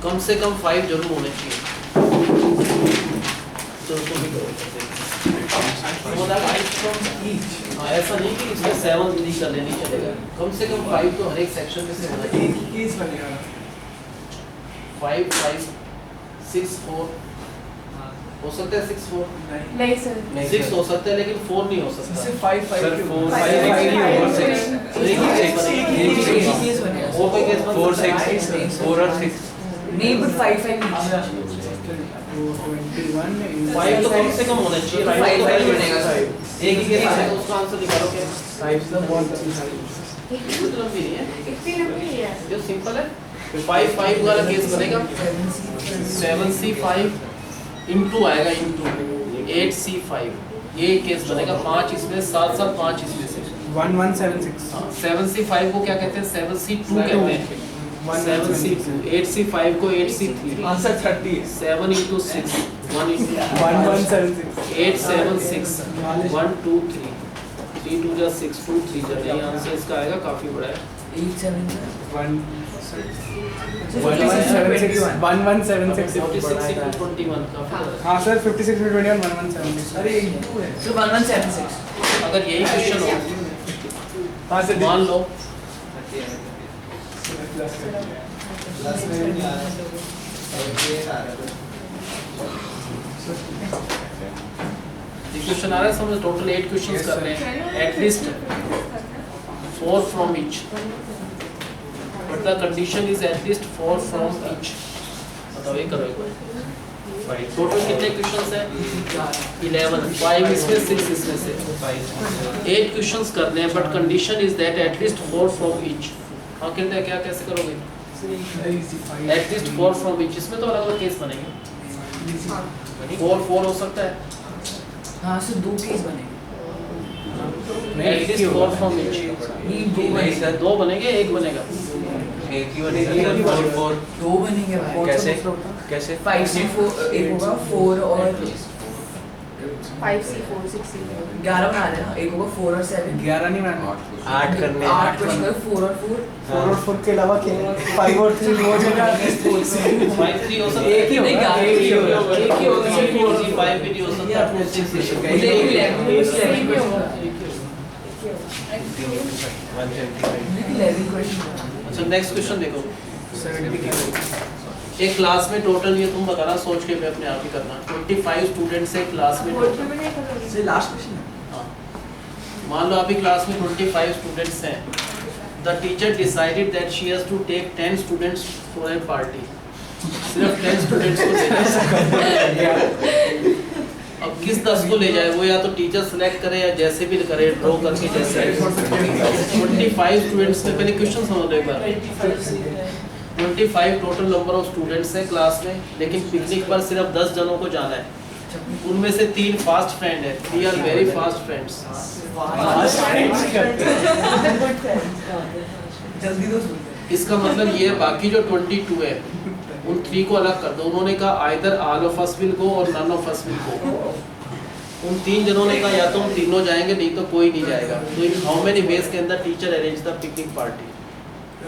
कम से कम 5 जरूर होने चाहिए। तो उसको भी करो ऐसा नहीं कि इसमें 7 नहीं कर लेनी चलेगा, कम से कम 5 तो हर एक सेक्शन में से होना चाहिए। 5 5 6 4 हो सकता है, 6 4 नहीं सर, 6 हो सकता है लेकिन 4 नहीं हो सकता। सिर्फ 5 5 5 वो कोई केस 4 6 4 और 6 नहीं, but 5 5 5 तो कम से कम होना चाहिए। 5 5 बनेगा सर। एक ही केस है, उसका आंसर निकालो क्या। 5 तो बहुत मतलब भी नहीं है, इतनी लंबी है। जो सिंपल है। 5 5 वाला केस बनेगा 7C5 इंटू आएगा इंटू 8C5, ये केस बनेगा। 5 इसमें 7 7 5 इसमें से 1176 7C5 को क्या कहते हैं, 7C2 कहते हैं। 7C2 8C5 को 8C3 आंसर 30 है। 7 into 6 1 into 1176 8 7 6 1 2 3 3 2 जा 6 2 3 जा, यही आंसर इसका आएगा। काफी बड़ा है। 8 7 1176 56 into 21 काफी बड़ा है। हाँ सर 56 में 21 1176। अरे इंटू है so 1176 अगर यही क्वेश्चन हो, हाँ सर मान लो प्लस में भी आ रहा है, ये आ रहा है। क्वेश्चन आ रहा है समझ। टोटल 8 क्वेश्चंस कर रहे हैं, at least 4 from each, but the condition is at least 4 from each. बताओ ये करो एक बार। टोटल कितने क्वेश्चंस हैं, 11, 5 इसमें 6 इसमें से 8 क्वेश्चंस करने हैं, but condition is that at least 4 from each. हाँ कहते हैं क्या, कैसे करोगे। एटलीस्ट 4 फ्रॉम ईच, इसमें तो अलग अलग केस बनेंगे। 4 4 हो सकता है, हाँ सर 2 केस बनेंगे। At least 4 from each. नहीं, 2 बनेंगे, 1 बनेगा। एक ही बनेगा। 2 बनेंगे भाई। कैसे कैसे 5 से 4 एक होगा 4 और 5C4 6C 11 बना देना। एक होगा 4 और 7 11 नहीं बनाना 8 करने 8 बनेगा 4 और 4 4 और 4 के अलावा क्या 5 और 3 हो जाएगा। 5 3 हो सकता है, एक ही होगा, एक ही होगा, एक ही होगा, एक ही होगा। 5 भी नहीं हो सकता, 2 6 11 क्वेश्चन। अच्छा नेक्स्ट क्वेश्चन देखो। एक क्लास में टोटल, ये तुम बताना सोच के, मैं अपने आप ही करना। 25 स्टूडेंट्स है क्लास में बोर्ड total। में नहीं करोगे। से लास्ट क्वेश्चन है। हाँ। मान लो आपकी क्लास में 25 स्टूडेंट्स हैं। The teacher decided that she has to take 10 students for a party. सिर्फ 10 स्टूडेंट्स को लेना है। अब किस 10 को ले जाए, वो या तो टीचर सेलेक्ट करे या जैसे भी करे, ड्रॉ करके जैसे। 25 स्टूडेंट्स में पहले क्वेश्चन समझ लो एक बार। 25 टोटल नंबर ऑफ स्टूडेंट्स हैं क्लास में, लेकिन पिकनिक पर सिर्फ 10 जनों को जाना है। उनमें से 3 फास्ट फ्रेंड है। We are very fast friends. जल्दी दो। इसका मतलब ये है, बाकी जो 22 है उन 3 को अलग कर दो। उन्होंने कहा either all of us will go or none of us will go. उन 3 जनों ने कहा या तो हम तीनों जाएंगे, नहीं तो कोई नहीं जाएगा। तो इन हाउ मेनी वेज के अंदर teacher arrange the picnic party.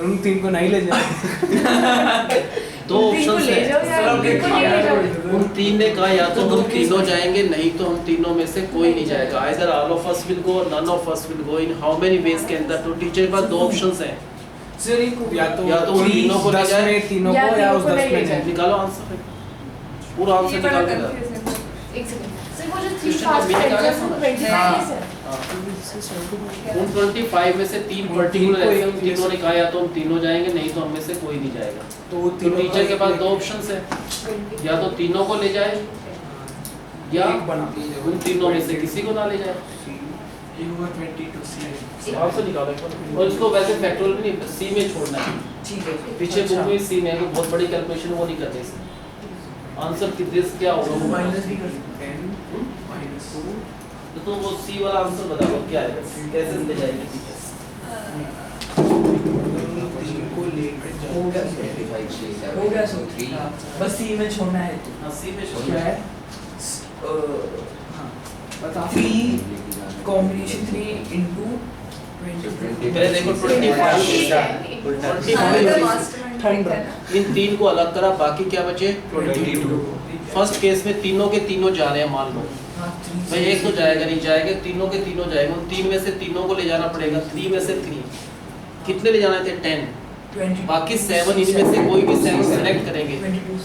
उन 3 को नहीं ले जाए। 2 ऑप्शंस ले जाओ यार, हैं। बिल्कुल नहीं ले जाओ। उन 3 ने कहा या तो हम तीनों जाएंगे, नहीं तो हम तीनों में से कोई नहीं जाएगा। Either all of us will go or none of us will go. In how many ways के अंदर। तो टीचर के पास 2 ऑप्शंस हैं, या तो उन तीनों को ले 10 जाए, में तीनों या को, या उस तीनों को 10 नहीं ले में जाए। निकालो आंसर। पूरा आंसर ये बड़ा निकाल के confuse है। एक सेकंड सर, वो जो उन 25 में से 3 पर्टिकुलर ऐसे हम तीनों ने कहा या तो हम तीनों जाएंगे, नहीं तो हम में से कोई नहीं जाएगा। तो टीचर के पास 2 ऑप्शंस है, या तो तीनों को ले जाए या उन तीनों में से किसी को ना ले जाए। आंसर निकालो और इसको वैसे फैक्टोरियल भी नहीं, सी में छोड़ना है। ठीक है पीछे बुक में सी में बहुत बड़ी कैलकुलेशन वो नहीं करते इसमें। आंसर कितने से क्या होगा? माइनस भी कर तो वो सी वाला आंसर बताओ क्या है, कैसे ले जाएंगे टीचर? हो गया सो बस सी में छोड़ना है तो हाँ सी में क्या है बता 3 कॉम्बिनेशन 3 into 20 पहले देखो 25 इन 3 को अलग करा, बाकी क्या बचे 22। फर्स्ट केस में तीनों के तीनों जा रहे हैं, मान लो भाई एक तो जाएगा नहीं, जाएगा तीनों के तीनों जाएंगे, उन 3 में से तीनों को ले जाना पड़ेगा। 3 में से 3 कितने ले जाने थे? 10। बाकी 7 इनमें से कोई भी 7 सेलेक्ट करेंगे,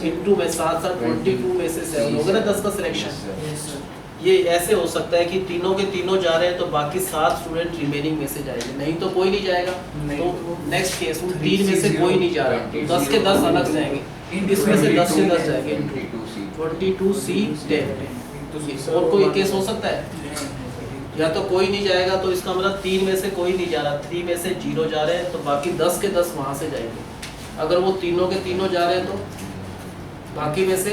इनटू में साथ 22 में से 7 होगा ना 10 का सिलेक्शन। ये ऐसे हो सकता है कि तीनों के तीनों जा रहे हैं तो बाकी 7 स्टूडेंट रिमेनिंग में से जाएंगे, नहीं तो कोई नहीं जाएगा। तो नेक्स्ट केस उन 3 में से कोई नहीं जा रहा, 10 के 10 अलग जाएंगे, इसमें से 10 से 10 जाएंगे, 22C 10। और कोई केस हो सकता है या तो कोई नहीं जाएगा, तो इसका मतलब 3 में से कोई नहीं जा रहा, 3 में से 0 जा रहे हैं, तो बाकी 10 के 10 वहाँ से जाएंगे। अगर वो तीनों के तीनों जा रहे हैं तो बाकी में से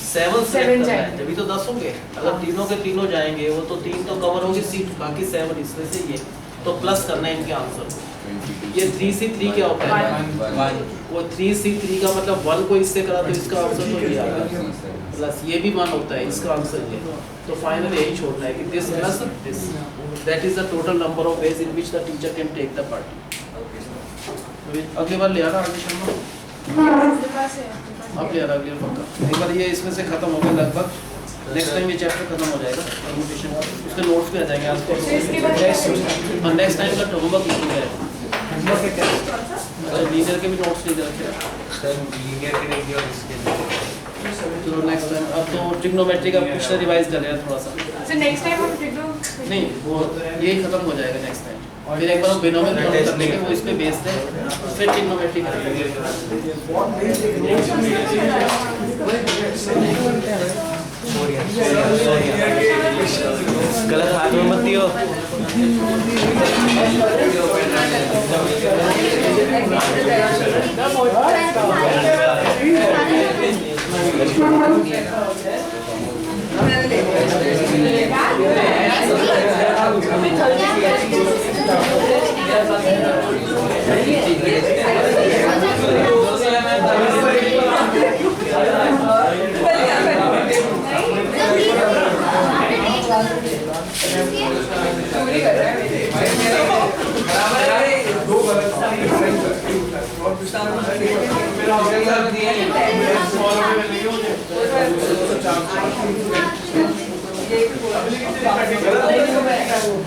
7 सेलेक्ट करना है, जब तो 10 होंगे। अगर तीनों के तीनों जाएंगे वो तो 3 तो कवर होगी सीट, बाकी 7 इसमें से ये तो प्लस करना है इनके आंसर को। ये 3C3 क्या होता है? वो 3C3 का मतलब 1 को इससे करा तो इसका आंसर तो ये आएगा, प्लस ये भी 1 होता है, इसका आंसर ये। तो फाइनल यही छोड़ना है कि this plus this, that is the total number of ways in which the teacher can take the part. अगली बार ले आना आगे शर्मा, अब ले आना अगली बार पक्का। एक बार ये इसमें से खत्म हो गया लगभग, नेक्स्ट टाइम ये चैप्टर खत्म हो जाएगा, परम्यूटेशन उसके नोट्स भी आ जाएंगे आज को। नेक्स्ट टाइम का होमवर्क लिखना है, लीनियर के भी नोट्स ले रखे हैं। तो नेक्स्ट टाइम अब तो ट्रिग्नोमेट्री का कुछ रिवाइज कर लेना थोड़ा सा। So next time हम ट्रिग्नो नहीं वो यही खत्म हो जाएगा नेक्स्ट टाइम, फिर एक बार हम बिनोमियल खत्म कर लेंगे, वो इस पे बेस्ड है, फिर ट्रिग्नोमेट्री करेंगे। गलत हाथ में मत दियो।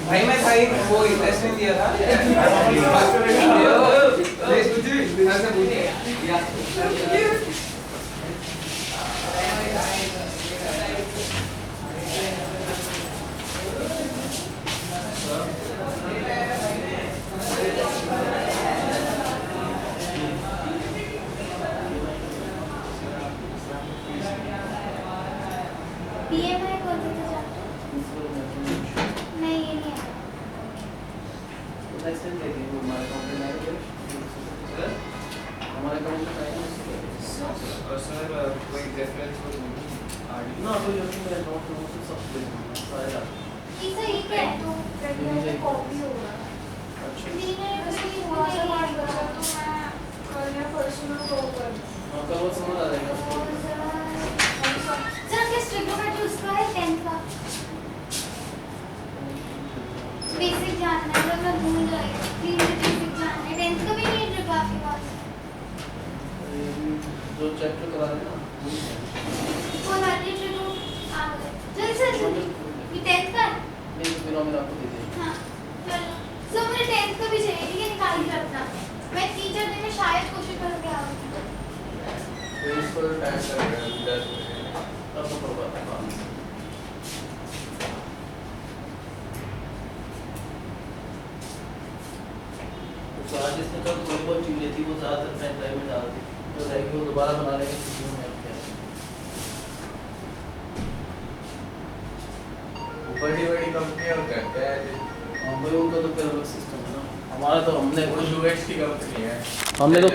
भाई मैं भाई वो टेस्ट नहीं दिया था। DMI कौन सा था चैप्टर? नहीं ये नहीं है। नेक्स्ट टाइम देखेंगे हमारे अकाउंट में और सर कोई रेफरेंस ना कोई नोट सब सारे इसे ये क्या है तो रेगुलर कॉपी होगा। दीने बस ये वाटर बात बचा तो मैं कल या परसों में कॉल कर दूँ। कल वो समझ आ जाएगा। सर किस ट्रिग्नोमेट्री उसका है 10th का बेसिक जानना है, मैं भूल गई। प्लीज बेसिक जानना है, 10th का भी नहीं है आपके पास? जो चैप्टर करा रहे हैं ना कौन आती है ट्रिग्नो आ गए जल्दी से जल्दी। ये 10th का है? नहीं बिनोमियल आपको दे देंगे। हाँ चलो सर मुझे 10th का भी चाहिए, ठीक है निकाल के रखना। मैं टीचर दिन में शायद कोशिश करके आऊँगी। तो इस पर टाइम करेगा तब तो होगा। वो चीज़ें थी वो ज़्यादातर पेन ड्राइव में डालती तो है कि वो दोबारा बना लेंगे सीपीयू में अब क्या है। बड़ी बड़ी कंपनियां करते हैं हाँ भाई उनका तो फिर अलग सिस्टम है ना, हमारा तो हमने वो यूएस की कंपनी है हमने तो